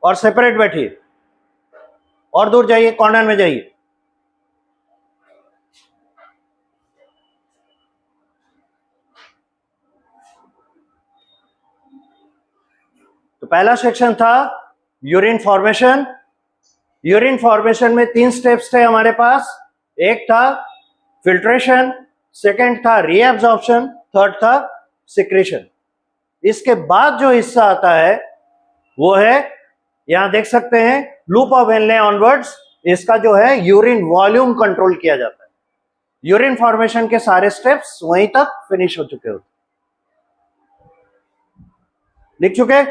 और सेपरेट बैठिए और दूर जाइए, कॉर्नर में जाइए। तो पहला सेक्शन था यूरिन फॉर्मेशन। यूरिन फॉर्मेशन में 3 स्टेप्स थे हमारे पास। एक था फिल्ट्रेशन, सेकंड था रीएब्जॉर्प्शन, थर्ड था सिक्रेशन। इसके बाद जो हिस्सा आता है वो है, यहां देख सकते हैं, लूप ऑफ हेनले ऑनवर्ड्स। इसका जो है यूरिन वॉल्यूम कंट्रोल किया जाता है। यूरिन फॉर्मेशन के सारे स्टेप्स वहीं तक फिनिश हो चुके होते। लिख चुके?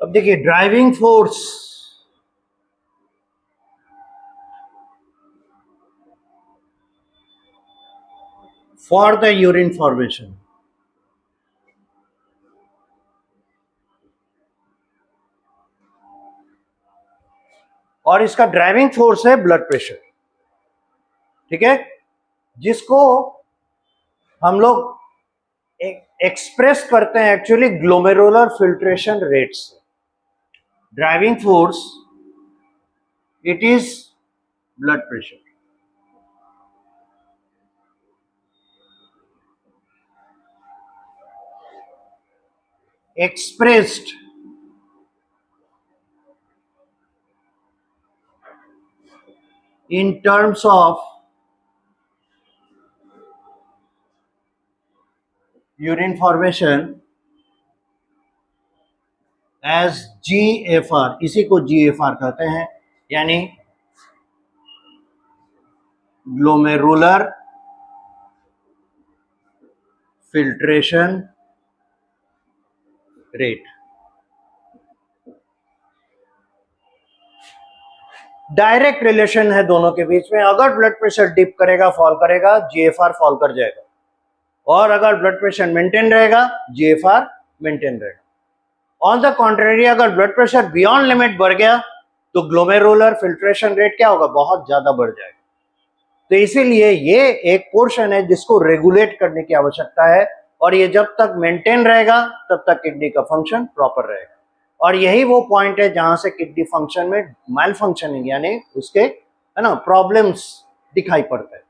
अब देखिए, driving force for the urine formation, और इसका ड्राइविंग फोर्स है ब्लड प्रेशर। ठीक है, जिसको हम लोग एक्सप्रेस करते हैं एक्चुअली ग्लोमेरुलर फिल्ट्रेशन रेट से। Driving force it is blood pressure, expressed in terms of urine formation as GFR। इसी को GFR कहते हैं, यानी glomerular filtration rate. Direct relation है दोनों के बीच में। अगर ब्लड प्रेशर डिप करेगा, फॉल करेगा, GFR फॉल कर जाएगा, और अगर ब्लड प्रेशर मेंटेन रहेगा, GFR मेंटेन रहेगा। ऑन द कॉन्ट्रेरी, अगर ब्लड प्रेशर बियॉन्ड लिमिट बढ़ गया तो ग्लोमेरुलर फिल्ट्रेशन रेट क्या होगा? बहुत ज्यादा बढ़ जाएगा। तो इसीलिए ये एक पोर्शन है जिसको रेगुलेट करने की आवश्यकता है, और ये जब तक मेंटेन रहेगा तब तक किडनी का फंक्शन प्रॉपर रहेगा। और यही वो पॉइंट है जहां से किडनी फंक्शन में मैल फंक्शनिंग, यानी उसके है ना प्रॉब्लम्स दिखाई पड़ते हैं।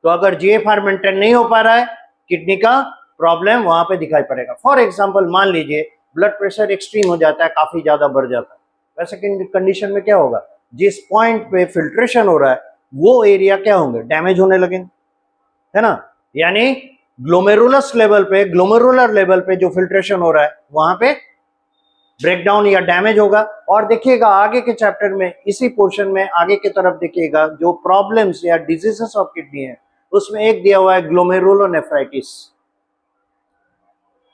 तो अगर जीएफआर मेंटेन नहीं हो पा रहा है, किडनी का प्रॉब्लम वहां पे दिखाई पड़ेगा। फॉर एग्जाम्पल, मान लीजिए ब्लड प्रेशर एक्सट्रीम हो जाता है, काफी ज्यादा बढ़ जाता है, वैसे कंडीशन में क्या होगा? जिस पॉइंट पे फिल्ट्रेशन हो रहा है वो एरिया क्या होंगे? डैमेज होने लगेंगे, है ना। यानी ग्लोमेरुलर लेवल पे जो फिल्ट्रेशन हो रहा है वहां पे ब्रेकडाउन या डैमेज होगा। और देखिएगा आगे के चैप्टर में, इसी पोर्शन में आगे की तरफ देखिएगा, जो प्रॉब्लम्स या डिजीजेस ऑफ किडनी है उसमें एक दिया हुआ है ग्लोमेरुलोनेफ्राइटिस।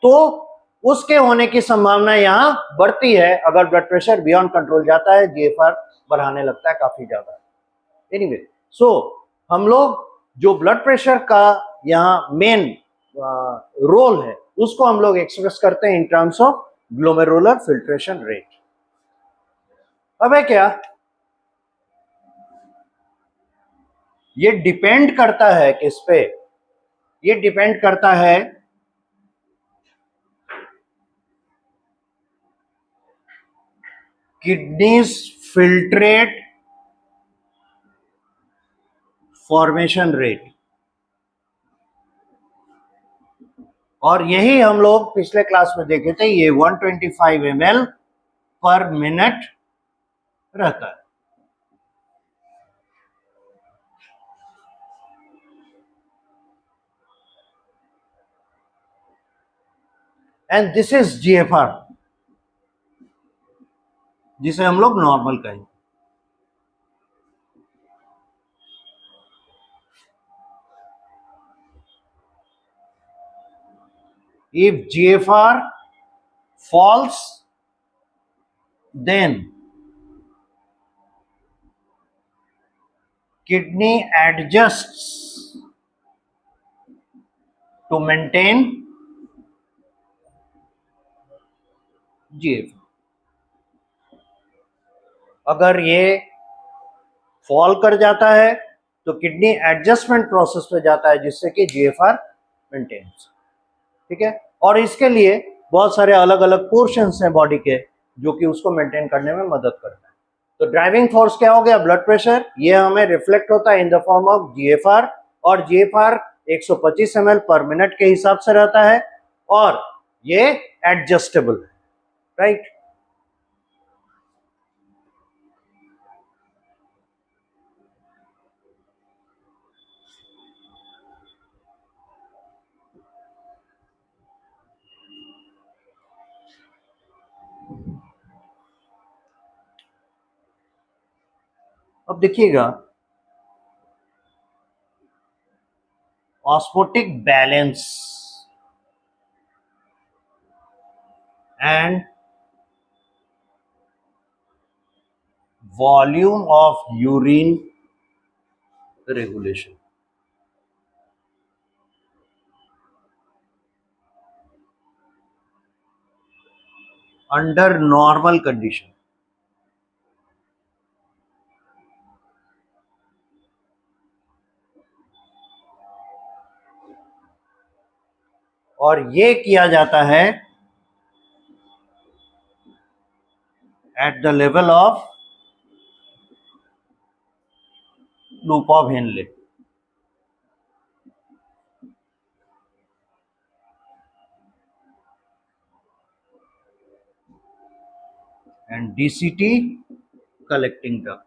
तो उसके होने की संभावना यहां बढ़ती है अगर ब्लड प्रेशर बियॉन्ड कंट्रोल जाता है, जीएफआर बढ़ाने लगता है काफी ज्यादा। एनीवे, सो हम लोग जो ब्लड प्रेशर का यहाँ मेन रोल है उसको हम लोग एक्सप्रेस करते हैं in terms of glomerular filtration rate. अब है क्या, ये डिपेंड करता है किस पे? ये डिपेंड करता है kidneys filtrate फॉर्मेशन रेट, और यही हम लोग पिछले क्लास में देखे थे, ये 125 ml पर मिनट रहता है। एंड दिस इज GFR, जिसे हम लोग नॉर्मल कहेंगे। If GFR falls, then kidney adjusts to maintain GFR. अगर ये फॉल कर जाता है तो किडनी एडजस्टमेंट प्रोसेस पे जाता है, जिससे कि GFR मेंटेन। ठीक है, और इसके लिए बहुत सारे अलग अलग पोर्शंस हैं बॉडी के जो कि उसको मेंटेन करने में मदद करता है। तो ड्राइविंग फोर्स क्या हो गया? Blood pressure. ये हमें रिफ्लेक्ट होता है in the form of GFR, और GFR 125 ml पर मिनट के हिसाब से रहता है, और ये एडजस्टेबल है, राइट। अब देखिएगा, osmotic balance and volume of urine regulation under normal condition. और ये किया जाता है at the level of loop of Henle. And DCT collecting duct.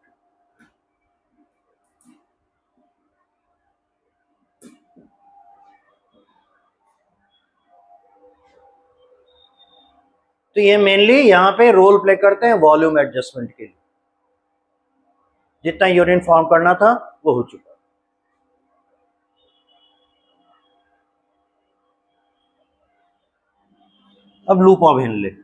तो ये मेनली यहाँ पे रोल प्ले करते हैं वॉल्यूम एडजस्टमेंट के लिए। जितना यूरिन फॉर्म करना था वो हो चुका। अब लूप ऑफ हेनले।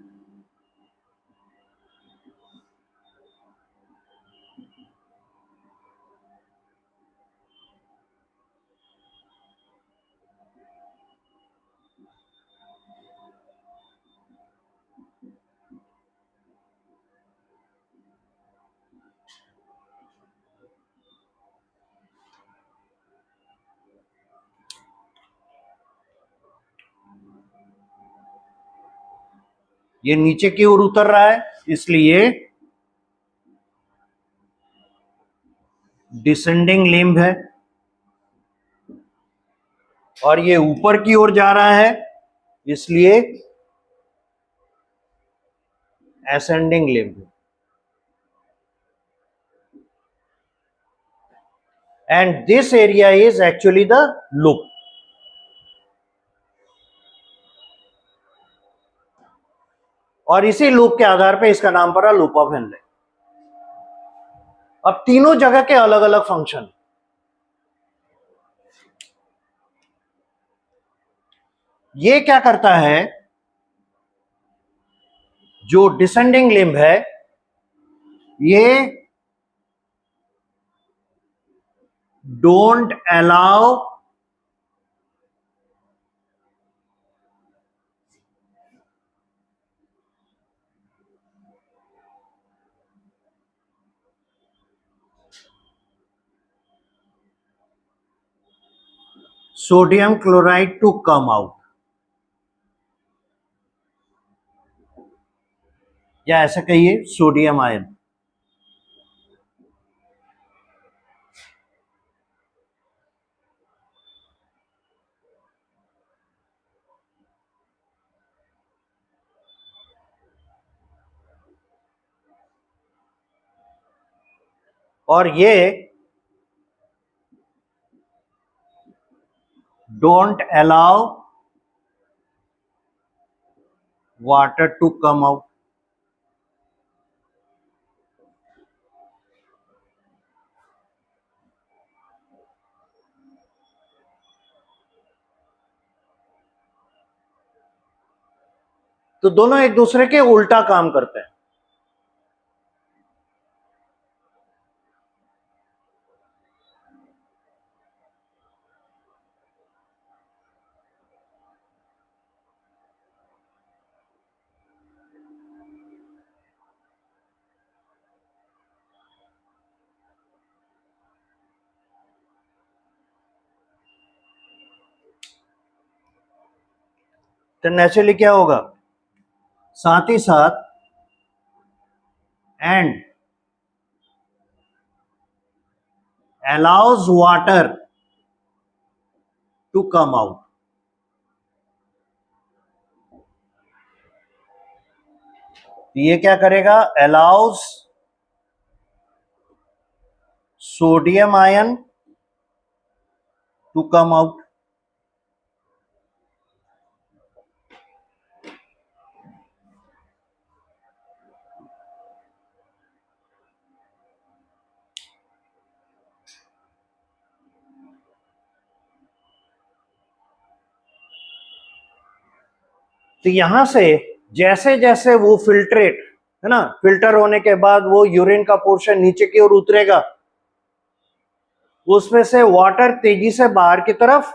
ये नीचे की ओर उतर रहा है, इसलिए डिसेंडिंग लिम्ब है, और ये ऊपर की ओर जा रहा है, इसलिए असेंडिंग लिम्ब है। And this area is actually the loop. और इसी लूप के आधार पे इसका नाम पड़ा लूप ऑफ हेनले। अब तीनों जगह के अलग अलग फंक्शन। ये क्या करता है, जो डिसेंडिंग लिम्ब है ये don't allow sodium chloride to come out. या ऐसे कहिए सोडियम आयन। और ये don't allow water to come out. तो दोनों एक दूसरे के उल्टा काम करते हैं। तो नेचुरली क्या होगा, साथ ही साथ and allows water to come out। ये क्या करेगा, allows sodium ion to come out। तो यहां से जैसे जैसे वो फिल्ट्रेट है ना, फिल्टर होने के बाद वो यूरिन का पोर्शन नीचे की ओर उतरेगा, उसमें से वाटर तेजी से बाहर की तरफ,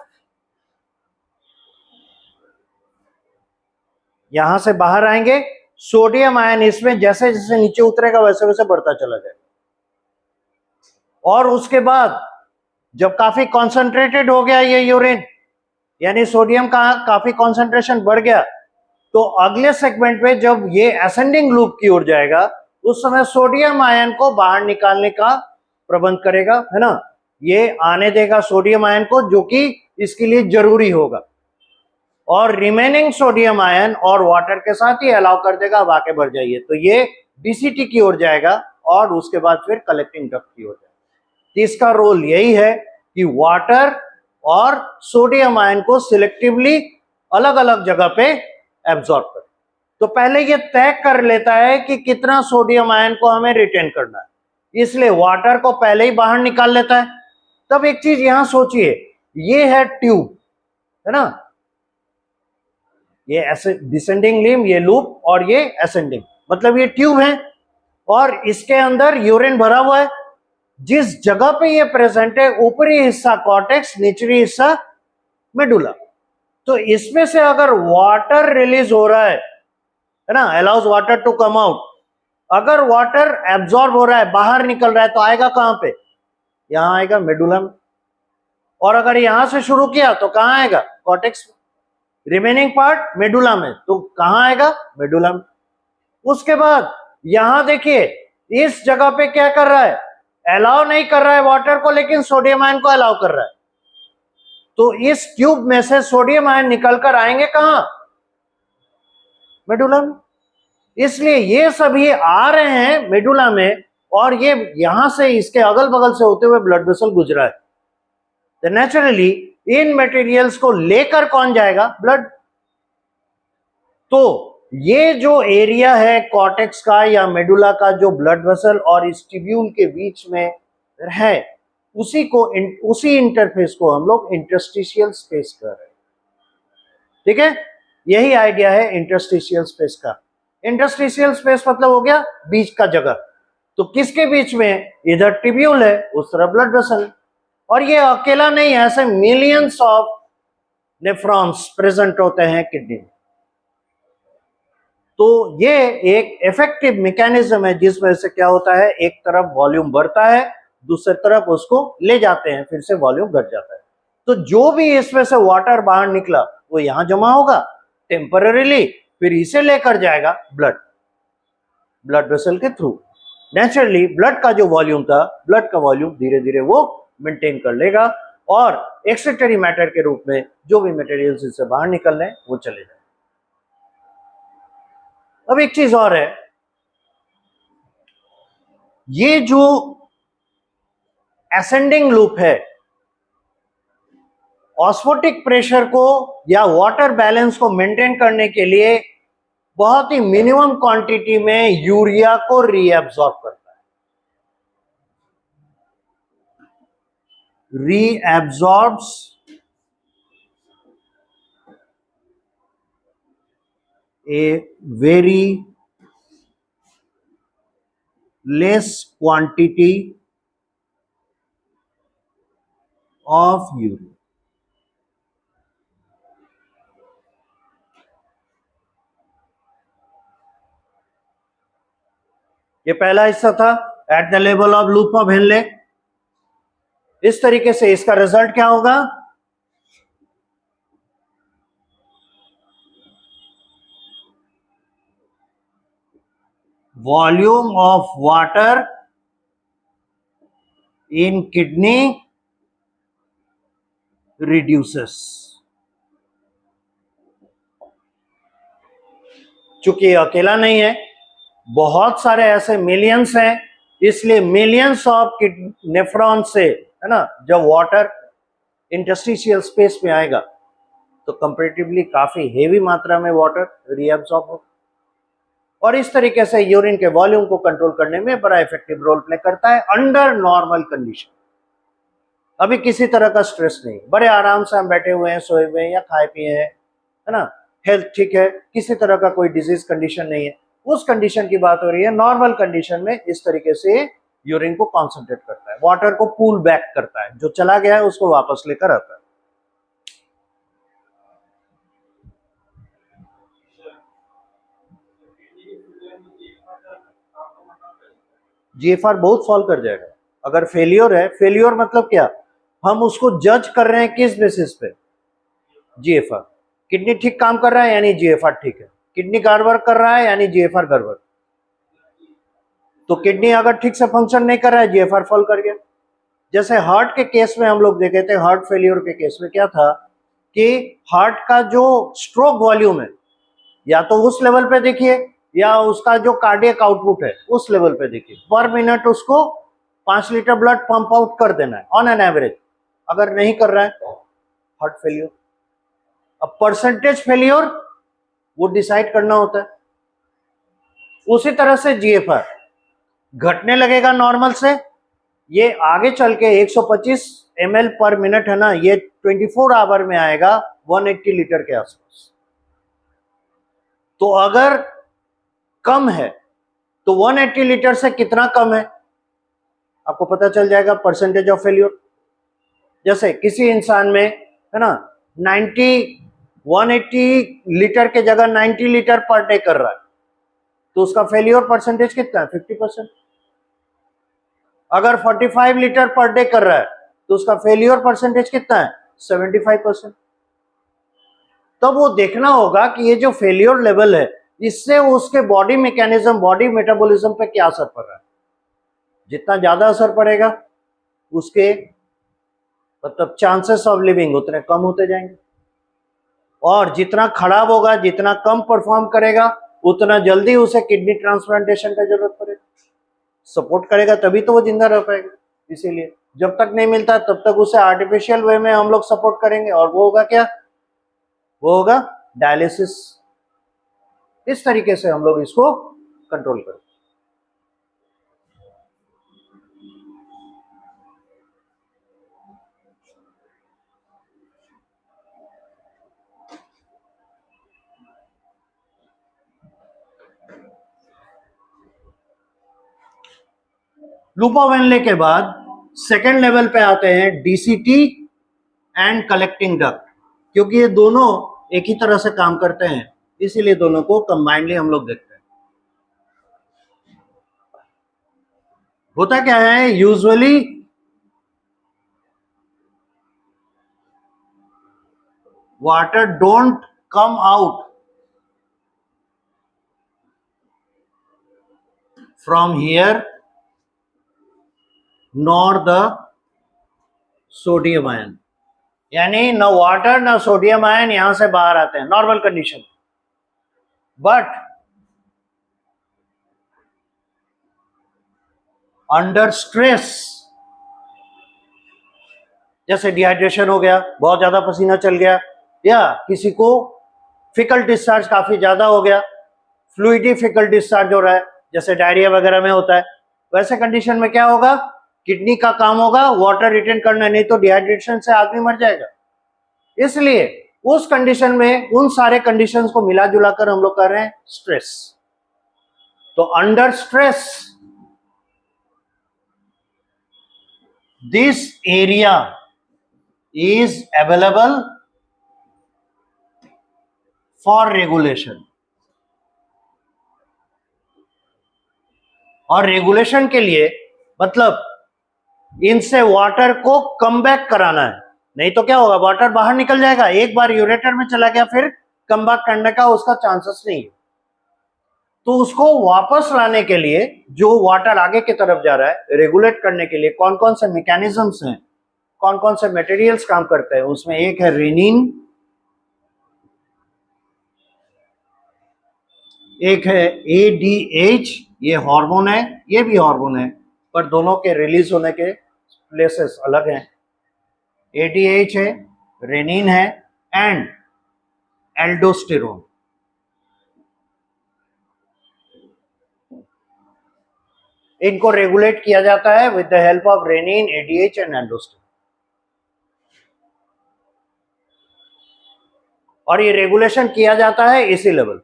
यहां से बाहर आएंगे, सोडियम आयन इसमें जैसे जैसे नीचे उतरेगा वैसे वैसे बढ़ता चला जाएगा। और उसके बाद जब काफी कॉन्सेंट्रेटेड हो गया ये यूरिन, यानी सोडियम का काफी कॉन्सेंट्रेशन बढ़ गया, तो अगले सेगमेंट में जब ये असेंडिंग लूप की ओर जाएगा उस समय सोडियम आयन को बाहर निकालने का प्रबंध करेगा, है ना, ये आने देगा सोडियम आयन को जो कि इसके लिए जरूरी होगा, और रिमेनिंग सोडियम आयन और वाटर के साथ ही अलाउ कर देगा अब आके भर जाइए। तो ये बीसीटी की ओर जाएगा और उसके बाद फिर कलेक्टिंग डक्ट की ओर जाएगा। तो इसका रोल यही है कि वाटर और सोडियम आयन को सिलेक्टिवली अलग अलग जगह पे एब्जॉर्ब करे। तो पहले ये तय कर लेता है कि कितना सोडियम आयन को हमें रिटेन करना है, इसलिए वाटर को पहले ही बाहर निकाल लेता है। तब एक चीज यहां सोचिए, ये है ट्यूब, है ना, ये ऐसे डिसेंडिंग लिम्ब, ये लूप, और ये असेंडिंग, मतलब ये ट्यूब है और इसके अंदर यूरिन भरा हुआ है। जिस जगह पे ये प्रेजेंट है, ऊपरी हिस्सा कॉर्टेक्स, निचली हिस्सा मेडुला। तो इसमें से अगर वाटर रिलीज हो रहा है ना, allows water to come out, अगर वाटर एब्जॉर्ब हो रहा है, बाहर निकल रहा है, तो आएगा कहां पे, यहां आएगा मेडुला में। और अगर यहां से शुरू किया तो कहां आएगा, कॉर्टेक्स में। रिमेनिंग पार्ट मेडुला में, तो कहां आएगा, मेडुला में। उसके बाद यहां देखिए, इस जगह पे क्या कर रहा है, अलाउ नहीं कर रहा है वाटर को, लेकिन सोडियम आयन को अलाउ कर रहा है। तो इस ट्यूब में से सोडियम आयन निकलकर आएंगे कहां, मेडुला में। इसलिए ये सभी आ रहे हैं मेडुला में, और ये यहां से इसके अगल बगल से होते हुए ब्लड वेसल गुजरा है। तो नेचुरली इन मटेरियल्स को लेकर कौन जाएगा, ब्लड। तो ये जो एरिया है कॉर्टेक्स का या मेडुला का, जो ब्लड वेसल और इस ट्यूब्यूल के बीच में है, उसी इंटरफेस को हम लोग इंटरस्टिशियल स्पेस कह रहे हैं। ठीक है, यही आइडिया है इंटरस्टिशियल स्पेस का। इंटरस्टिशियल स्पेस मतलब हो गया बीच का जगह। तो किसके बीच में, इधर ट्यूब्यूल है, उस तरफ ब्लड वेसल है। और ये अकेला नहीं है, ऐसे मिलियंस ऑफ नेफ्रॉन्स प्रेजेंट होते हैं किडनी में। तो ये एक इफेक्टिव मैकेनिज्म है जिस वजह से क्या होता है, एक तरफ वॉल्यूम बढ़ता है, दूसरी तरफ उसको ले जाते हैं, फिर से वॉल्यूम घट जाता है। तो जो भी इसमें से वाटर बाहर निकला वो यहां जमा होगा टेम्पररीली, फिर इसे लेकर जाएगा ब्लड। ब्लड वेसल के थ्रू। नेचुरली ब्लड का जो वॉल्यूम था, ब्लड का वॉल्यूम धीरे धीरे वो मेंटेन कर लेगा और एक्सक्रीटरी मैटर के रूप में जो भी मटेरियल्स इससे बाहर निकल रहे हैं वो चले जाए। अब एक चीज और है, ये जो असेंडिंग लूप है, ऑस्मोटिक प्रेशर को या वाटर बैलेंस को मेंटेन करने के लिए बहुत ही मिनिमम क्वांटिटी में यूरिया को रीएब्सॉर्ब करता है। रीएब्सॉर्ब्स a very less quantity of urea। ये पहला हिस्सा था at the level of loop of Henle. इस तरीके से इसका रिजल्ट क्या होगा, volume of water in kidney reduces. चूंकि ये अकेला नहीं है, बहुत सारे ऐसे मिलियंस हैं, इसलिए मिलियंस ऑफ नेफ्रॉन से, है ना, जब वाटर इंटरस्टिशियल स्पेस में आएगा तो कंपैरेटिवली काफी हेवी मात्रा में वाटर रीअब्सॉर्ब होगा और इस तरीके से यूरिन के वॉल्यूम को कंट्रोल करने में बड़ा इफेक्टिव रोल प्ले करता है अंडर नॉर्मल कंडीशन। अभी किसी तरह का स्ट्रेस नहीं, बड़े आराम से हम बैठे हुए हैं, सोए हुए हैं या खाए पिए हैं, है ना, हेल्थ ठीक है, किसी तरह का कोई डिजीज कंडीशन नहीं है, उस कंडीशन की बात हो रही है। नॉर्मल कंडीशन में इस तरीके से यूरिन को कॉन्सेंट्रेट करता है, वाटर को पूल बैक करता है, जो चला गया है उसको वापस लेकर आता है। जीएफआर बहुत फॉल कर जाएगा अगर फेलियर है। फेलियर मतलब क्या, हम उसको जज कर रहे हैं किस बेसिस पे, जीएफआर। किडनी ठीक काम कर रहा है यानी जीएफआर ठीक है, किडनी गड़बड़ कर रहा है यानी जीएफआर गड़बड़। तो किडनी अगर ठीक से फंक्शन नहीं कर रहा है, जीएफआर फॉल कर गया। जैसे हार्ट के केस में हम लोग देखे थे, हार्ट फेलियर के केस में क्या था कि हार्ट का जो स्ट्रोक वॉल्यूम है, या तो उस लेवल पे देखिए या उसका जो कार्डियक आउटपुट है उस लेवल पे देखिए, पर मिनट उसको 5 लीटर ब्लड पंप आउट कर देना है ऑन एन एवरेज। अगर नहीं कर रहा है, हार्ट फेलियर। अब परसेंटेज फेलियर वो डिसाइड करना होता है। उसी तरह से जीएफआर घटने लगेगा नॉर्मल से, ये आगे चल के 125 ml पर मिनट है ना, ये 24 आवर में आएगा 180 लीटर के आसपास। तो अगर कम है तो 180 लीटर से कितना कम है आपको पता चल जाएगा, परसेंटेज ऑफ फेल्योर। जैसे किसी इंसान में, है ना, 180 लीटर के जगह 90 लीटर पर डे कर रहा है तो उसका फेल्योर परसेंटेज कितना है, 50%। अगर 45 लीटर पर डे कर रहा है तो उसका फेल्योर परसेंटेज कितना है, 75%। तब वो देखना होगा कि ये जो फेल्योर लेवल है इससे उसके बॉडी मैकेनिज्म, बॉडी मेटाबॉलिज्म पे क्या असर पड़ रहा है। जितना ज्यादा असर पड़ेगा उसके मतलब चांसेस ऑफ लिविंग उतने कम होते जाएंगे, और जितना खराब होगा, जितना कम परफॉर्म करेगा, उतना जल्दी उसे किडनी ट्रांसप्लांटेशन का जरूरत पड़ेगा। सपोर्ट करेगा तभी तो वो जिंदा रह पाएगा। इसीलिए जब तक नहीं मिलता तब तक उसे आर्टिफिशियल वे में हम लोग सपोर्ट करेंगे, और वो होगा क्या, वो होगा डायलिसिस। इस तरीके से हम लोग इसको कंट्रोल करें। लूपा वेनले के बाद सेकेंड लेवल पे आते हैं डीसीटी एंड कलेक्टिंग डक्ट, क्योंकि ये दोनों एक ही तरह से काम करते हैं, इसीलिए दोनों को कंबाइंडली हम लोग देखते हैं। होता क्या है, usually water don't come out from here nor the sodium ion, यानी न वाटर न सोडियम आयन यहां से बाहर आते हैं normal condition. But under stress, जैसे डिहाइड्रेशन हो गया, बहुत ज्यादा पसीना चल गया, या किसी को फिकल डिस्चार्ज काफी ज्यादा हो गया, फ्लूइडी फिकल डिस्चार्ज हो रहा है, जैसे डायरिया वगैरह में होता है, वैसे कंडीशन में क्या होगा, किडनी का काम होगा वाटर रिटेन करना, नहीं तो डिहाइड्रेशन से आदमी मर जाएगा। इसलिए उस कंडीशन में उन सारे कंडीशंस को मिला जुला कर हम लोग कर रहे हैं स्ट्रेस। तो under stress this area is available for regulation, और रेगुलेशन के लिए मतलब इनसे वाटर को कम बैक कराना है, नहीं तो क्या होगा, वाटर बाहर निकल जाएगा, एक बार यूरेटर में चला गया फिर कम बैक करने का उसका चांसेस नहीं है। तो उसको वापस लाने के लिए जो वाटर आगे की तरफ जा रहा है, रेगुलेट करने के लिए कौन कौन से मैकेनिज्म्स हैं, कौन कौन से मटेरियल्स काम करते हैं, उसमें एक है रेनिन, एक है ADH, ये हार्मोन है, ये भी हार्मोन है, पर दोनों के रिलीज होने के प्लेसेस अलग हैं। ADH है, रेनिन है, एंड एल्डोस्टेरोन। इनको रेगुलेट किया जाता है with the help of renin, ADH and aldosterone, और ये रेगुलेशन किया जाता है इसी लेवल।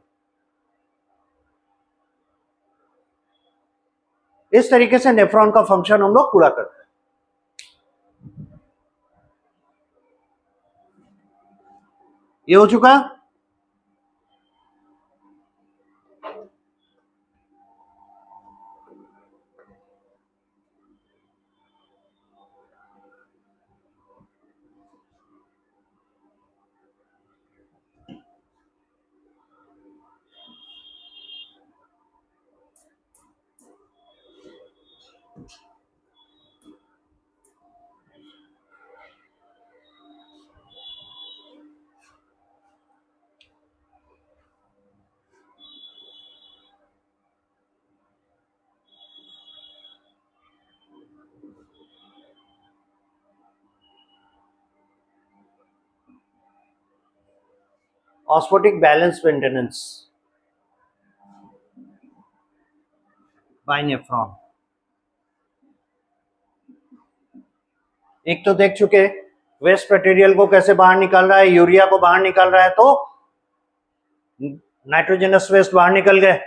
इस तरीके से नेफ्रॉन का फंक्शन हम लोग पूरा करते हैं। ये हो चुका। Osmotic balance maintenance by nephron, एक तो देख चुके वेस्ट मटेरियल को कैसे बाहर निकाल रहा है, यूरिया को बाहर निकाल रहा है, तो नाइट्रोजनस वेस्ट बाहर निकल गए।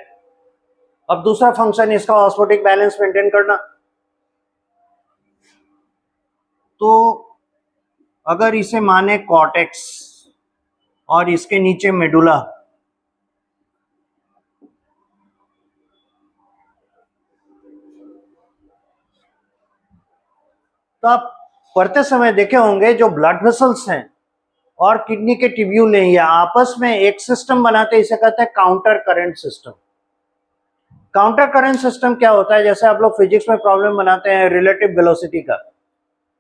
अब दूसरा फंक्शन इसका ऑस्मोटिक बैलेंस मेंटेन करना। तो अगर इसे माने कॉर्टेक्स और इसके नीचे मेडुला, तो आप पढ़ते समय देखे होंगे जो ब्लड वेसल्स हैं और किडनी के ट्यूब्यूल हैं, या आपस में एक सिस्टम बनाते हैं, इसे कहते हैं counter current system. Counter current system क्या होता है, जैसे आप लोग फिजिक्स में प्रॉब्लम बनाते हैं रिलेटिव वेलोसिटी का,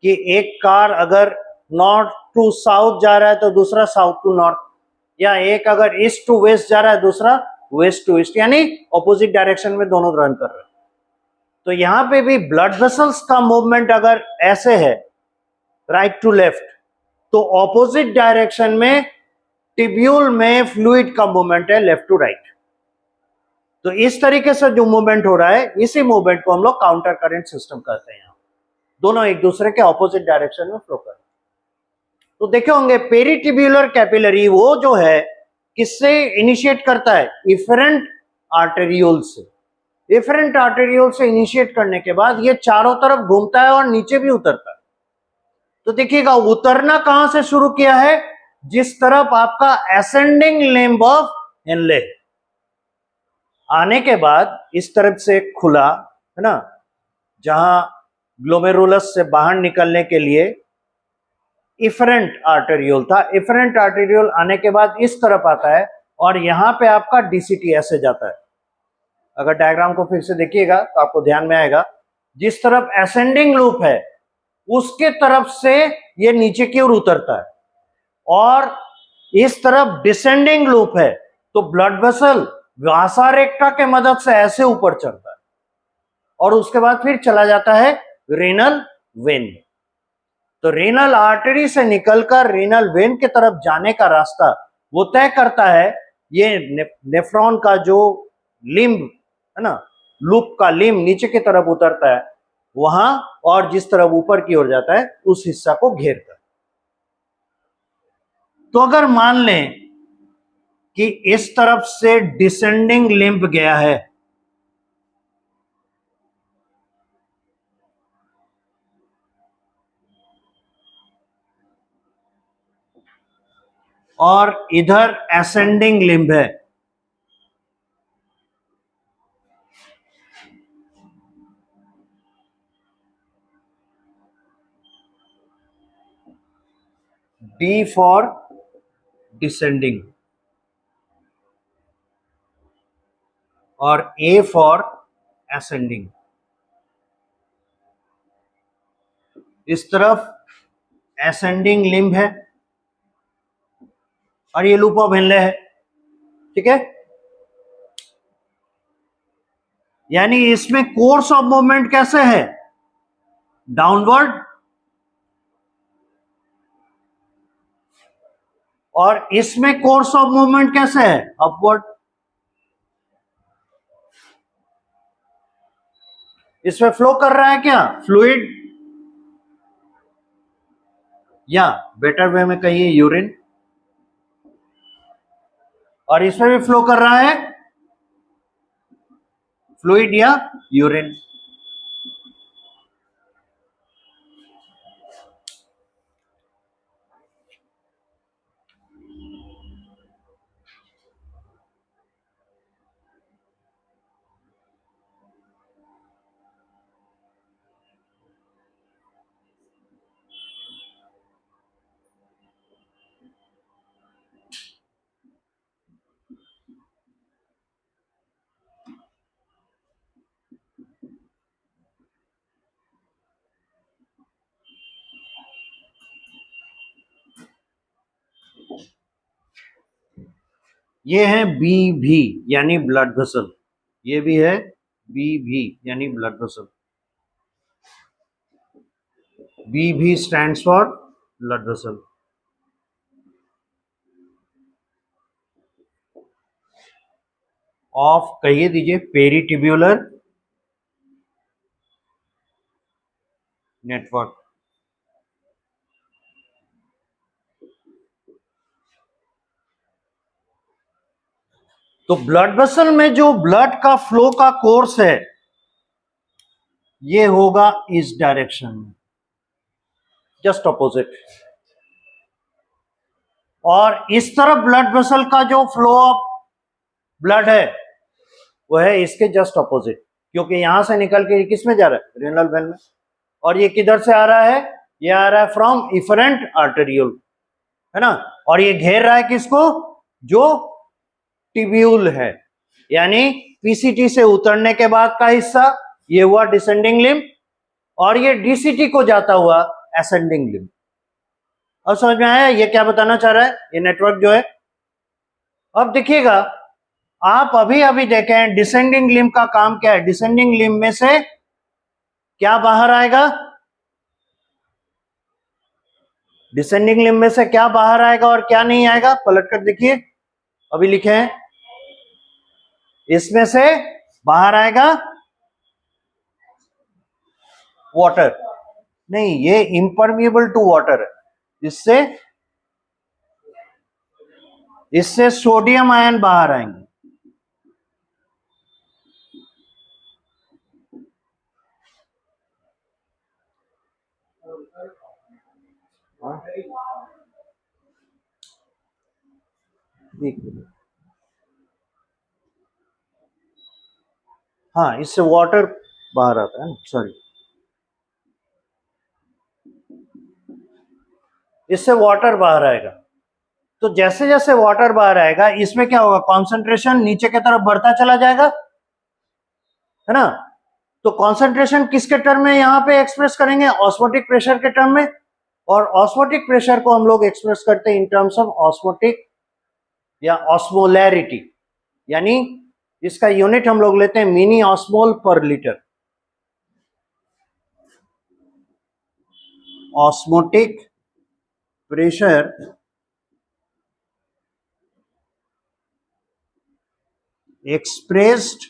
कि एक कार अगर नॉर्थ टू साउथ जा रहा है तो दूसरा साउथ टू नॉर्थ, या एक अगर ईस्ट टू वेस्ट जा रहा है दूसरा वेस्ट टू ईस्ट, यानी ऑपोजिट डायरेक्शन में दोनों रन कर रहे हैं। तो यहां पे भी ब्लड वेसल्स का मूवमेंट अगर ऐसे है राइट टू लेफ्ट, तो ऑपोजिट डायरेक्शन में टिब्यूल में फ्लूइड का मूवमेंट है लेफ्ट टू राइट। तो इस तरीके से जो मूवमेंट हो रहा है, इसी मूवमेंट को हम लोग काउंटर करंट सिस्टम कहते हैं। दोनों एक दूसरे के ऑपोजिट डायरेक्शन में फ्लो कर। तो देखे होंगे पेरिटिब्यूलर कैपिलरी वो जो है किससे इनिशिएट करता है, इफरेंट आर्टेरियोल से। इफरेंट आर्टेरियोल से इनिशिएट करने के बाद ये चारों तरफ घूमता है और नीचे भी उतरता है। तो देखिएगा उतरना कहां से शुरू किया है, जिस तरफ आपका असेंडिंग लिम्ब ऑफ हेनले, आने के बाद इस तरफ से खुला है ना, जहां ग्लोमेरुलस से बाहर निकलने के लिए इफरेंट आर्टेरियोल था। इफरेंट आर्टेरियोल आने के बाद इस तरफ आता है और यहां पे आपका डीसीटी ऐसे जाता है। अगर डायग्राम को फिर से देखिएगा तो आपको ध्यान में आएगा, जिस तरफ असेंडिंग लूप है उसके तरफ से ये नीचे की ओर उतरता है, और इस तरफ डिसेंडिंग लूप है तो ब्लड वेसल वासा रेक्टा के मदद से ऐसे ऊपर चढ़ता है और उसके बाद फिर चला जाता है रेनल वेन में। तो रेनल आर्टरी से निकलकर रेनल वेन के तरफ जाने का रास्ता वो तय करता है ये नेफ्रॉन का जो लिम्ब है ना, लूप का लिम्ब नीचे की तरफ उतरता है वहां, और जिस तरफ ऊपर की ओर जाता है उस हिस्सा को घेरता है। तो अगर मान लें कि इस तरफ से डिसेंडिंग लिम्ब गया है और इधर असेंडिंग लिम्ब है, डी फॉर डिसेंडिंग और ए फॉर असेंडिंग। इस तरफ असेंडिंग लिम्ब है और ये लूप ऑफ हेनले है, ठीक है। यानी इसमें कोर्स ऑफ मूवमेंट कैसे है, डाउनवर्ड, और इसमें कोर्स ऑफ मूवमेंट कैसे है, अपवर्ड। इसमें फ्लो कर रहा है क्या, फ्लूइड, या बेटर वे में कहिए यूरिन, और इसमें भी फ्लो कर रहा है फ्लूइड या यूरिन। ये है बी भी यानी ब्लड वेसल, ये भी है बी भी यानी ब्लड वेसल। बी भी stands for blood vessel. Of कहिए दीजिए पेरिटिब्यूलर नेटवर्क। तो ब्लड वेसल में जो ब्लड का फ्लो का कोर्स है ये होगा इस डायरेक्शन में, जस्ट ऑपोजिट, और इस तरफ ब्लड वेसल का जो फ्लो ऑफ ब्लड है वो है इसके जस्ट ऑपोजिट, क्योंकि यहां से निकल के किस में जा रहा है, रेनल वेन में, और ये किधर से आ रहा है, ये आ रहा है फ्रॉम इफरेंट आर्टेरियोल, है ना, और ये घेर रहा है किसको, जो टिब्यूल है, यानी पीसीटी से उतरने के बाद का हिस्सा ये हुआ डिसेंडिंग लिम्ब, और ये डीसीटी को जाता हुआ असेंडिंग लिम्ब। अब समझ में आया ये क्या बताना चाह रहा है ये नेटवर्क जो है। अब देखिएगा आप अभी अभी देखें डिसेंडिंग लिम्ब का काम क्या है, डिसेंडिंग लिम्ब में से क्या बाहर आएगा, डिसेंडिंग लिम्ब में से क्या बाहर आएगा और क्या नहीं आएगा, पलट कर देखिए, अभी लिखे हैं इसमें से बाहर आएगा वाटर, नहीं ये इम्परमिएबल टू वाटर है, इससे सोडियम आयन बाहर आएंगे, हाँ इससे वाटर बाहर आता है, सॉरी इससे वाटर बाहर आएगा। तो जैसे जैसे वाटर बाहर आएगा इसमें क्या होगा, कॉन्सेंट्रेशन नीचे की तरफ बढ़ता चला जाएगा, है ना। तो कॉन्सेंट्रेशन किसके टर्म में यहाँ पे एक्सप्रेस करेंगे, ऑस्मोटिक प्रेशर के टर्म में, और ऑस्मोटिक प्रेशर को हम लोग एक्सप्रेस करते हैं इन टर्म्स ऑफ ऑस्मोटिक या ऑस्मोलैरिटी, यानी इसका यूनिट हम लोग लेते हैं मिनी ऑस्मोल पर litre. Osmotic pressure expressed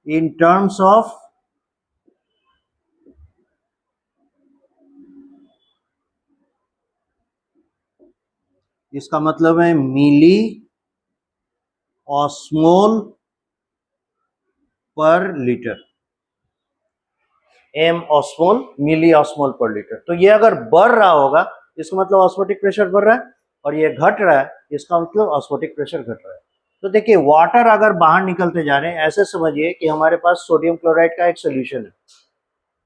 in terms of इसका मतलब है मिली ऑस्मोल पर लीटर, एम ऑस्मोल मिली ऑस्मोल पर लीटर। तो ये अगर बढ़ रहा होगा इसका मतलब ऑस्मोटिक प्रेशर बढ़ रहा है, और ये घट रहा है इसका मतलब ऑस्मोटिक प्रेशर घट रहा है। तो देखिए वाटर अगर बाहर निकलते जा रहे हैं, ऐसे समझिए कि हमारे पास सोडियम क्लोराइड का एक सोल्यूशन है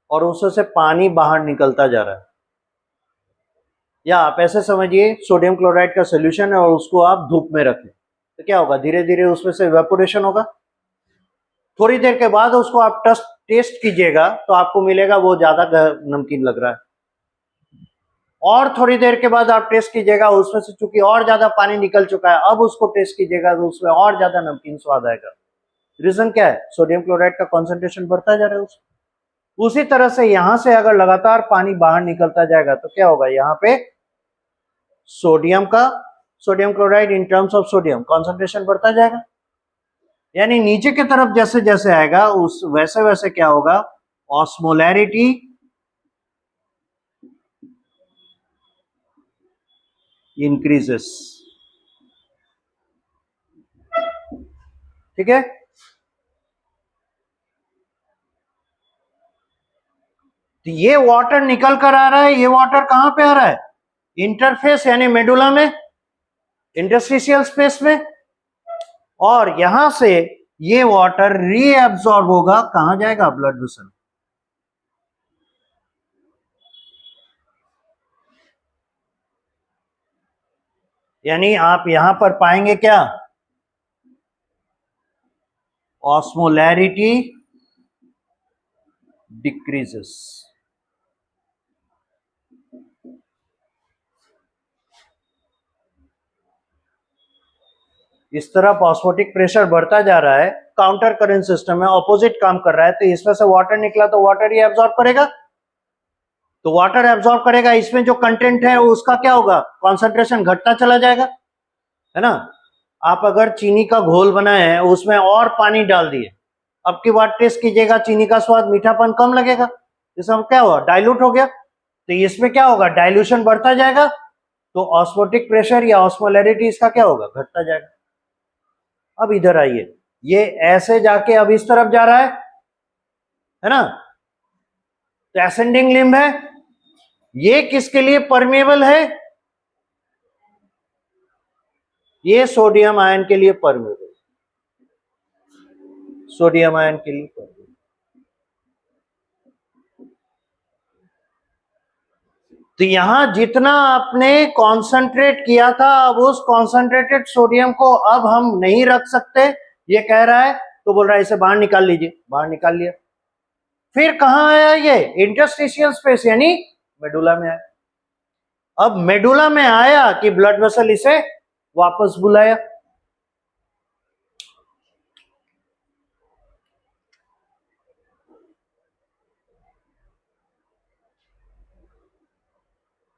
और उसमें से पानी बाहर निकलता जा रहा है, या आप ऐसे समझिए सोडियम क्लोराइड का सोल्यूशन है और उसको आप धूप में रखें, तो क्या होगा, धीरे धीरे उसमें से इवेपोरेशन होगा। थोड़ी देर के बाद उसको आप टेस्ट कीजिएगा तो आपको मिलेगा वो ज्यादा नमकीन लग रहा है, और थोड़ी देर के बाद आप टेस्ट कीजिएगा उसमें से चूंकि और ज्यादा पानी निकल चुका है, अब उसको टेस्ट कीजिएगा तो उसमें और ज्यादा नमकीन स्वाद आएगा। रीजन क्या है, सोडियम क्लोराइड का कॉन्सेंट्रेशन बढ़ता जा रहा है उसी तरह से यहां से अगर लगातार पानी बाहर निकलता जाएगा तो क्या होगा, यहाँ पे sodium chloride in terms of sodium concentration बढ़ता जाएगा, यानी नीचे की तरफ जैसे जैसे आएगा उस वैसे वैसे क्या होगा, ऑस्मोलैरिटी इंक्रीजेस। ठीक है, तो ये वाटर निकल कर आ रहा है, ये वाटर कहां पे आ रहा है, इंटरफेस यानी मेडुला में, इंटरस्टिशियल स्पेस में, और यहां से ये वाटर रीएब्सॉर्ब होगा, कहां जाएगा, ब्लड वेसल। यानी आप यहां पर पाएंगे क्या, ऑस्मोलैरिटी डिक्रीजेस। इस तरफ ऑस्मोटिक प्रेशर बढ़ता जा रहा है, काउंटर करंट सिस्टम है, ऑपोजिट काम कर रहा है, तो इसमें से वाटर निकला तो वाटर ही एब्जॉर्ब करेगा, तो वाटर एब्जॉर्ब करेगा, इसमें जो कंटेंट है उसका क्या होगा, कॉन्सेंट्रेशन घटता चला जाएगा, है ना। आप अगर चीनी का घोल बनाए हैं उसमें और पानी डाल दिए, अब की बार टेस्ट कीजिएगा चीनी का स्वाद मीठापन कम लगेगा, इसमें क्या हुआ, डाइल्यूट हो गया, तो इसमें क्या होगा, डाइल्यूशन बढ़ता जाएगा, तो ऑस्मोटिक प्रेशर या ऑस्मोलैरिटी इसका क्या होगा, घटता जाएगा। अब इधर आइए, ये ऐसे जाके अब इस तरफ जा रहा है ना, तो एसेंडिंग लिम्ब है, ये किसके लिए परमेबल है, ये सोडियम आयन के लिए परमेबल, सोडियम आयन के लिए परमेबल। तो यहां जितना आपने कॉन्सेंट्रेट किया था, अब उस कॉन्सेंट्रेटेड सोडियम को अब हम नहीं रख सकते, ये कह रहा है, तो बोल रहा है इसे बाहर निकाल लीजिए, बाहर निकाल लिया। फिर कहां आया ये, इंटरस्टिशियल स्पेस यानी मेडुला में आया। अब मेडुला में आया कि ब्लड वेसल इसे वापस बुलाया,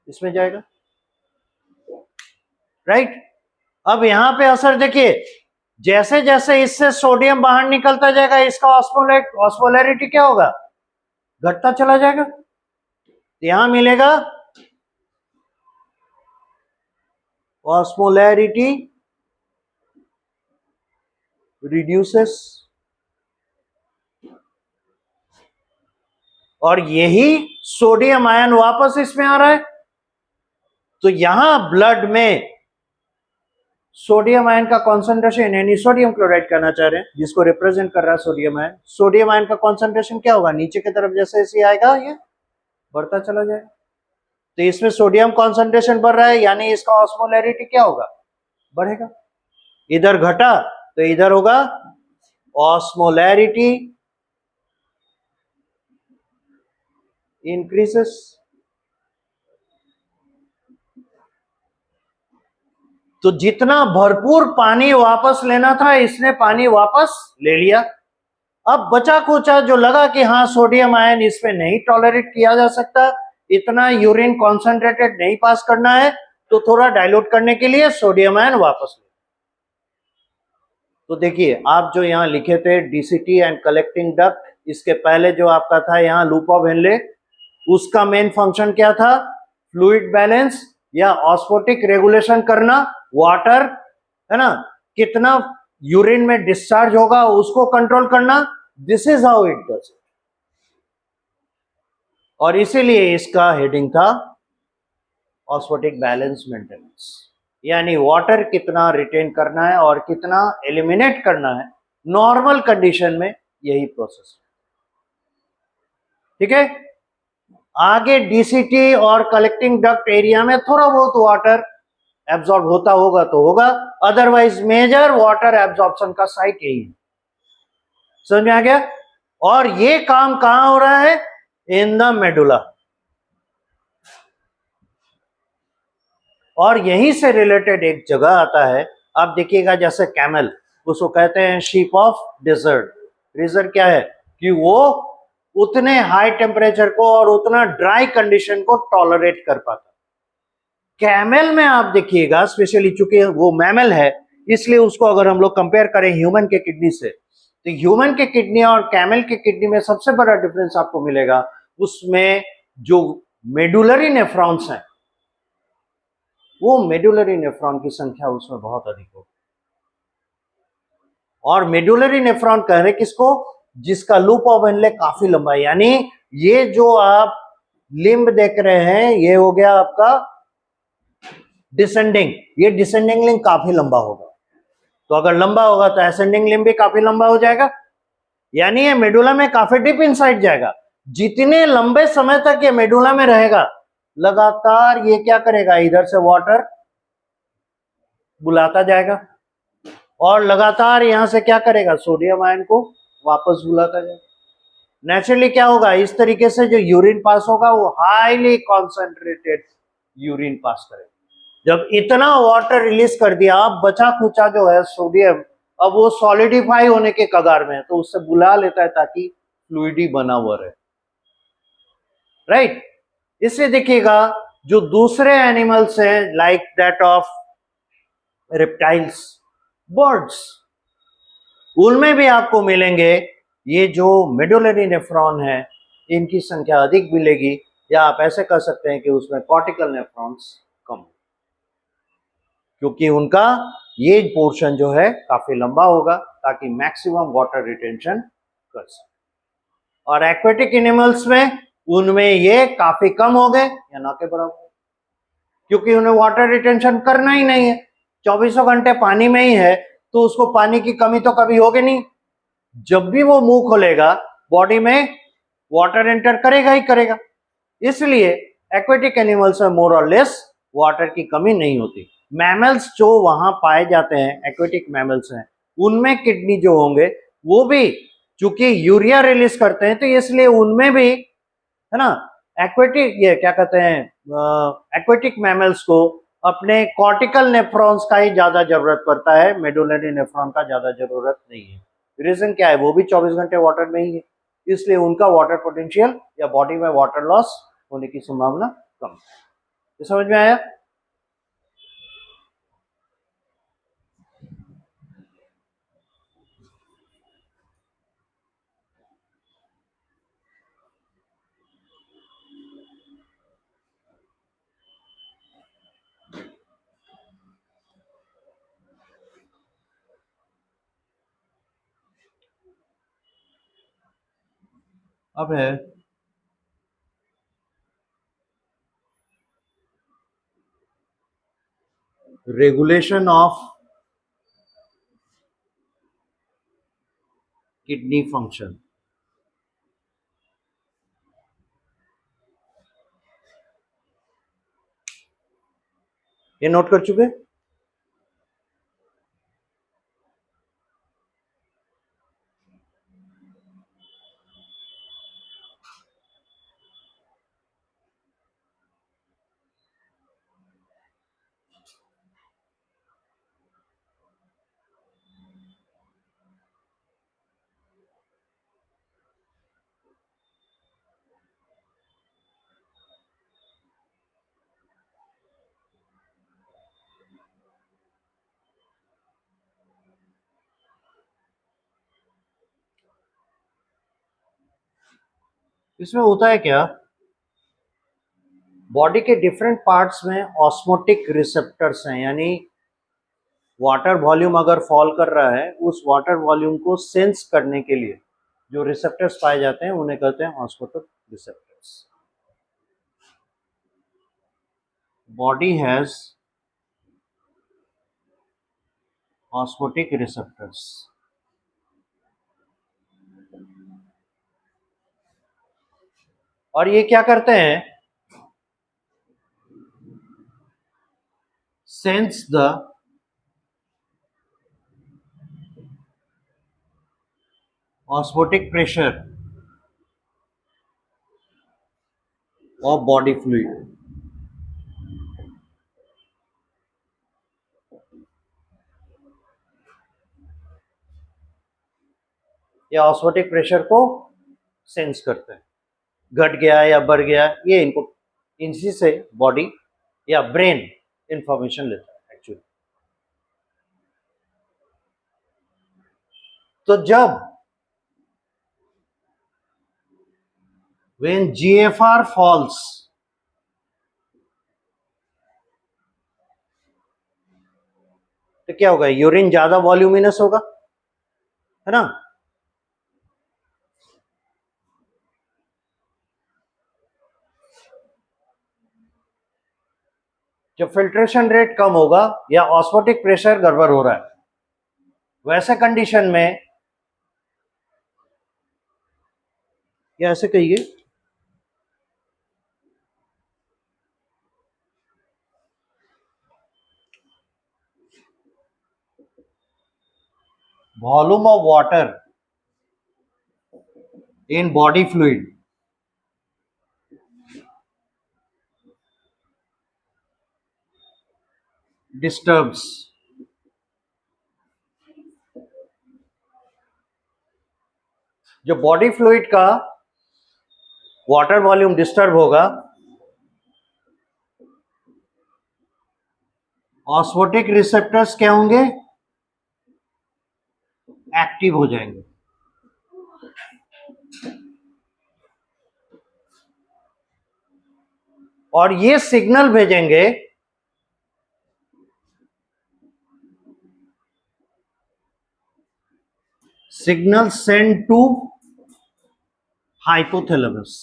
इसमें जाएगा, राइट। अब यहां पे असर देखिए, जैसे जैसे इससे सोडियम बाहर निकलता जाएगा इसका ऑस्मोलैरिटी क्या होगा, घटता चला जाएगा, यहां मिलेगा ऑस्मोलैरिटी रिड्यूसेस, और यही सोडियम आयन वापस इसमें आ रहा है, तो यहां ब्लड में सोडियम आयन का कॉन्सेंट्रेशन, यानी सोडियम क्लोराइड कहना चाह रहे हैं जिसको रिप्रेजेंट कर रहा है सोडियम आयन, सोडियम आयन का कॉन्सेंट्रेशन क्या होगा, नीचे की तरफ जैसे जैसे आएगा ये बढ़ता चला जाएगा, तो इसमें सोडियम कॉन्सेंट्रेशन बढ़ रहा है यानी इसका ऑस्मोलैरिटी क्या होगा, बढ़ेगा। इधर घटा तो इधर होगा ऑस्मोलैरिटी इंक्रीजेस, तो जितना भरपूर पानी वापस लेना था इसने पानी वापस ले लिया। अब बचा कुचा जो लगा कि हाँ सोडियम आयन इस पे नहीं टॉलरेट किया जा सकता, इतना यूरिन कॉन्सेंट्रेटेड नहीं पास करना है, तो थोड़ा डाइल्यूट करने के लिए सोडियम आयन वापस ले। तो देखिए आप जो यहाँ लिखे थे डीसीटी एंड कलेक्टिंग डक्ट, इसके पहले जो आपका था यहाँ लूप ऑफ हेनले, उसका मेन फंक्शन क्या था? फ्लूइड बैलेंस या ऑस्मोटिक रेगुलेशन करना, वाटर है ना, कितना यूरिन में डिस्चार्ज होगा उसको कंट्रोल करना। This is how it does. और इसीलिए इसका हेडिंग था ऑस्मोटिक बैलेंस मेंटेनेंस, यानी वाटर कितना रिटेन करना है और कितना एलिमिनेट करना है नॉर्मल कंडीशन में, यही प्रोसेस। ठीक है, आगे डीसीटी और कलेक्टिंग डक्ट एरिया में थोड़ा बहुत वाटर एब्जॉर्ब होता होगा तो होगा, अदरवाइज मेजर वाटर एब्जॉर्प्शन का साइट यही है। समझ में आ गया? और ये काम कहां हो रहा है? In the medulla. और यहीं से रिलेटेड एक जगह आता है, आप देखिएगा जैसे कैमल, उसको कहते हैं शीप ऑफ डेजर्ट। रीजन क्या है? कि वो उतने हाई टेम्परेचर को और उतना ड्राई कंडीशन को टॉलरेट कर पाता। कैमल में आप देखिएगा, स्पेशली चूंकि वो मैमल है इसलिए उसको अगर हम लोग कंपेयर करें ह्यूमन के किडनी से, तो ह्यूमन के किडनी और कैमल के किडनी में सबसे बड़ा डिफरेंस आपको मिलेगा, उसमें जो मेडुलरी नेफ्रॉन्स हैं, वो मेडुलरी नेफ्रॉन की संख्या उसमें बहुत अधिक होगी। और मेडुलरी नेफ्रॉन कह रहे किसको? जिसका लूप ऑफ हेनले काफी लंबा है, यानी ये जो आप लिम्ब देख रहे हैं ये हो गया आपका डिसेंडिंग, ये डिसेंडिंग लिम्ब काफी लंबा होगा। तो अगर लंबा होगा तो असेंडिंग लिम्ब भी काफी लंबा हो जाएगा, यानी ये मेडुला में काफी डीप इनसाइड जाएगा। जितने लंबे समय तक ये मेडुला में रहेगा, लगातार ये क्या करेगा? इधर से वाटर बुलाता जाएगा और लगातार यहां से क्या करेगा? सोडियम आयन को वापस बुलाता जाएगा। नेचुरली क्या होगा? इस तरीके से जो यूरिन पास होगा वो हाईली कॉन्सेंट्रेटेड यूरिन पास करेगा। जब इतना वाटर रिलीज कर दिया, अब बचा खुचा जो है सोडियम, अब वो सॉलिडिफाई होने के कगार में है, तो उससे बुला लेता है ताकि फ्लूइडी बना हुआ रहे। राइट? इसलिए देखिएगा जो दूसरे एनिमल्स हैं like that of reptiles, birds, उनमें भी आपको मिलेंगे ये जो मेडुलरी नेफ्रॉन है इनकी संख्या अधिक मिलेगी, या आप ऐसे कह सकते हैं कि उसमें कॉर्टिकल नेफ्रॉन्स कम, क्योंकि उनका ये पोर्शन जो है काफी लंबा होगा ताकि मैक्सिमम वाटर रिटेंशन कर सके। और एक्वेटिक एनिमल्स में उनमें ये काफी कम हो गए या ना के बराबर, क्योंकि उन्हें वाटर रिटेंशन करना ही नहीं है, 24 घंटे पानी में ही है, तो उसको पानी की कमी तो कभी होगी नहीं। जब भी वो मुंह खोलेगा बॉडी में वाटर एंटर करेगा ही करेगा। इसलिए एक्वेटिक एनिमल्स में मोर और लेस वाटर की कमी नहीं होती। मैमल्स जो वहां पाए जाते हैं, एक्वेटिक मैमल्स हैं, उनमें किडनी जो होंगे वो भी चूंकि यूरिया रिलीज करते हैं, तो इसलिए उनमें भी है ना एक्वेटिक, ये क्या कहते हैं, एक्वेटिक मैमल्स को अपने कॉर्टिकल नेफ्रॉन्स का ही ज्यादा जरूरत पड़ता है, मेडुलरी नेफ्रॉन का ज्यादा जरूरत नहीं है। रीजन क्या है? वो भी 24 घंटे वाटर में ही है, इसलिए उनका वाटर पोटेंशियल या बॉडी में वाटर लॉस होने की संभावना कम है। ये समझ में आया? अब है रेगुलेशन ऑफ किडनी फंक्शन। ये नोट कर चुके? इसमें होता है क्या, बॉडी के डिफरेंट पार्ट्स में ऑस्मोटिक रिसेप्टर्स हैं, यानी वाटर वॉल्यूम अगर फॉल कर रहा है, उस वाटर वॉल्यूम को सेंस करने के लिए जो रिसेप्टर्स पाए जाते हैं उन्हें कहते हैं osmotic receptors. Body has osmotic receptors. और ये क्या करते हैं, sense the osmotic pressure of body fluid. या ऑस्मोटिक प्रेशर को सेंस करते हैं, घट गया या बढ़ गया, ये इनको इनसी से बॉडी या ब्रेन इंफॉर्मेशन लेता है एक्चुअली. तो जब when GFR falls, तो क्या होगा, यूरिन ज्यादा वॉल्यूमिनस होगा, है ना. जब फिल्ट्रेशन रेट कम होगा या ऑस्मोटिक प्रेशर गड़बड़ हो रहा है, वैसे कंडीशन में, या ऐसे कहिए, volume of water in body fluid disturbs. जो बॉडी फ्लूइड का वाटर वॉल्यूम डिस्टर्ब होगा, ऑस्मोटिक रिसेप्टर्स क्या होंगे, एक्टिव हो जाएंगे. और ये सिग्नल भेजेंगे सिग्नल सेंड टू हाइपोथैलेमस.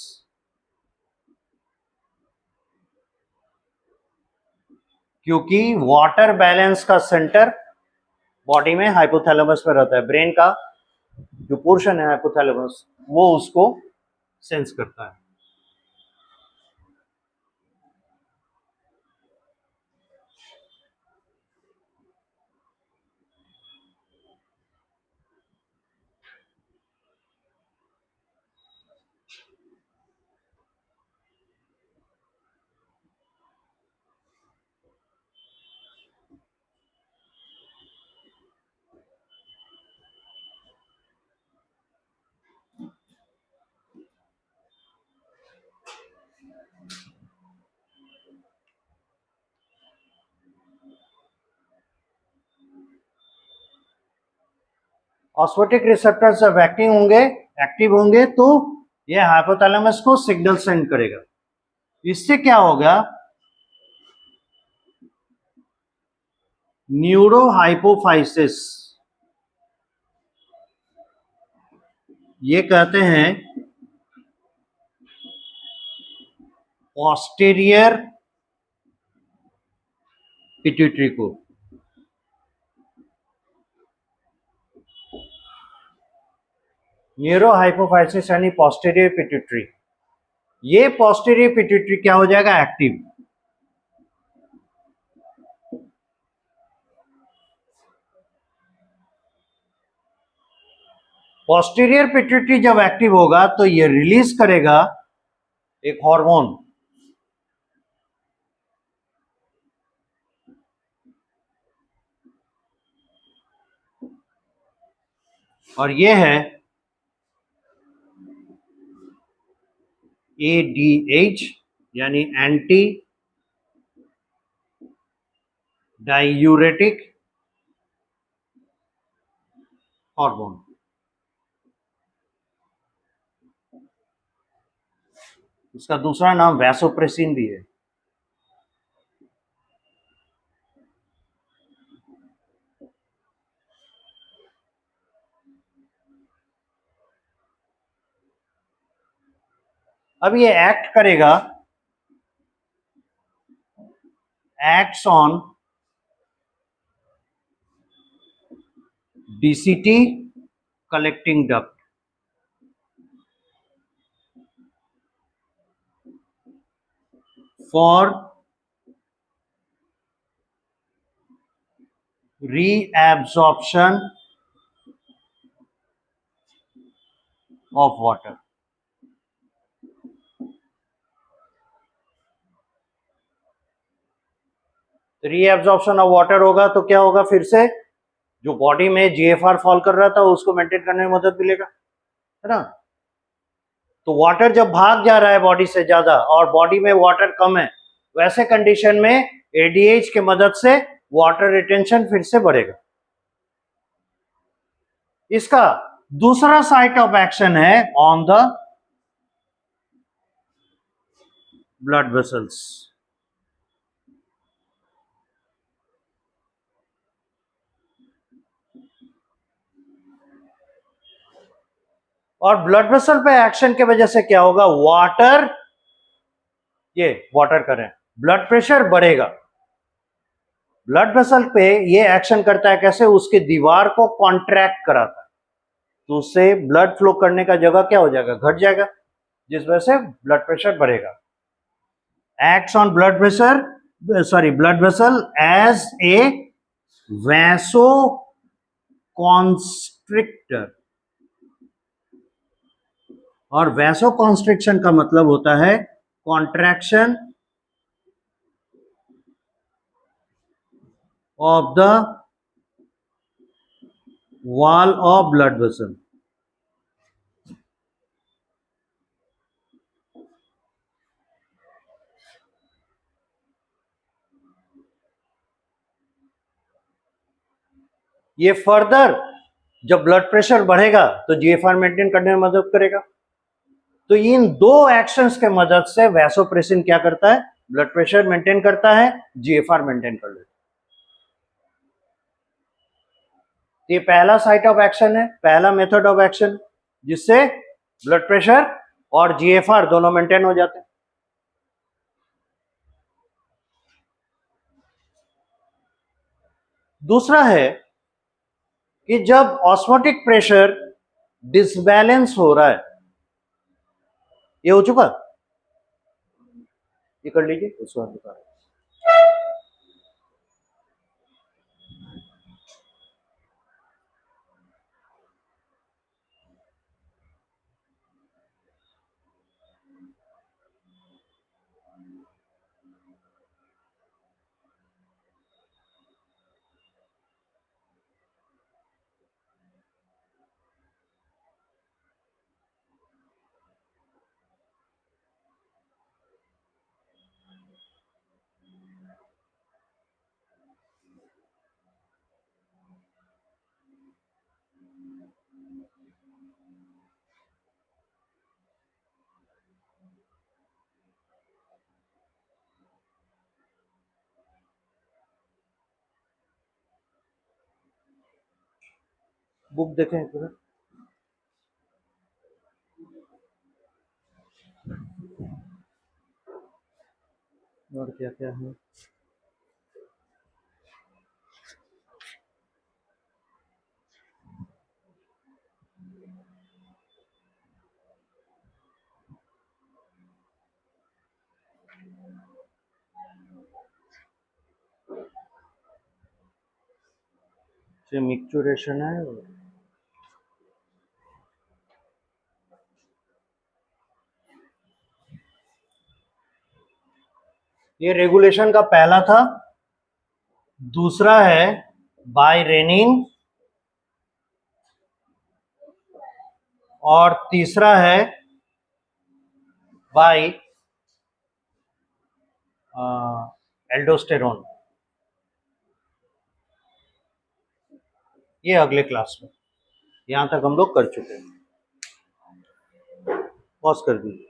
क्योंकि वाटर बैलेंस का सेंटर बॉडी में हाइपोथैलेमस में रहता है. ब्रेन का जो पोर्शन है हाइपोथैलेमस, वो उसको सेंस करता है. ऑस्मोटिक रिसेप्टर्स जब एक्टिव होंगे तो ये हाइपोथैलेमस को सिग्नल सेंड करेगा. इससे क्या होगा, न्यूरोहाइपोफाइसिस. ये कहते हैं पोस्टीरियर पिट्यूटरी को. न्यूरोहाइपोफाइसिस यानी पोस्टीरियर पिट्यूटरी. ये पोस्टीरियर पिट्यूटरी क्या हो जाएगा, एक्टिव. पोस्टीरियर पिट्यूटरी जब एक्टिव होगा तो ये रिलीज करेगा एक हार्मोन, और ये है ADH यानी एंटी डायूरेटिक हार्मोन. इसका दूसरा नाम वैसोप्रेसिन भी है। अब ये एक्ट करेगा, acts on DCT collecting duct for reabsorption of water। Reabsorption of water होगा तो क्या होगा, फिर से जो बॉडी में जीएफआर फॉल कर रहा था उसको मेंटेन करने में मदद मिलेगा, है ना। तो वाटर जब भाग जा रहा है बॉडी से ज्यादा और बॉडी में वाटर कम है, वैसे कंडीशन में एडीएच के मदद से वाटर रिटेंशन फिर से बढ़ेगा। इसका दूसरा साइट ऑफ एक्शन है ऑन द ब्लड वेसल्स। और ब्लड वेसल पे एक्शन की वजह से क्या होगा, वाटर, ये वाटर करें, ब्लड प्रेशर बढ़ेगा। ब्लड वेसल पे ये एक्शन करता है कैसे, उसके दीवार को कॉन्ट्रैक्ट कराता है, तो उससे ब्लड फ्लो करने का जगह क्या हो जाएगा, घट जाएगा, जिस वजह से ब्लड प्रेशर बढ़ेगा। Acts on blood pressure, sorry blood vessel as a vasoconstrictor. और वैसो कॉन्स्ट्रिक्शन का मतलब होता है contraction of the wall of blood vessel. ये फर्दर जब ब्लड प्रेशर बढ़ेगा तो जीएफआर मेंटेन करने में मदद करेगा। तो इन दो एक्शंस के मदद से वैसोप्रेसिन क्या करता है, ब्लड प्रेशर मेंटेन करता है, जीएफआर मेंटेन कर लेता है। ये पहला साइट ऑफ एक्शन है, पहला मेथड ऑफ एक्शन, जिससे ब्लड प्रेशर और जीएफआर दोनों मेंटेन हो जाते हैं। दूसरा है कि जब ऑस्मोटिक प्रेशर डिसबैलेंस हो रहा है, ये हो चुका, ये कर लीजिए, उसके बाद बता रहा हूं। बुक देखें एक मिनट। और क्या क्या है, मिक्चुरेशन है। ये रेगुलेशन का पहला था। दूसरा है बाय रेनिंग, और तीसरा है बाय एल्डोस्टेरोन। ये अगले क्लास में, यहां तक हम लोग कर चुके हैं। पॉज कर दीजिए।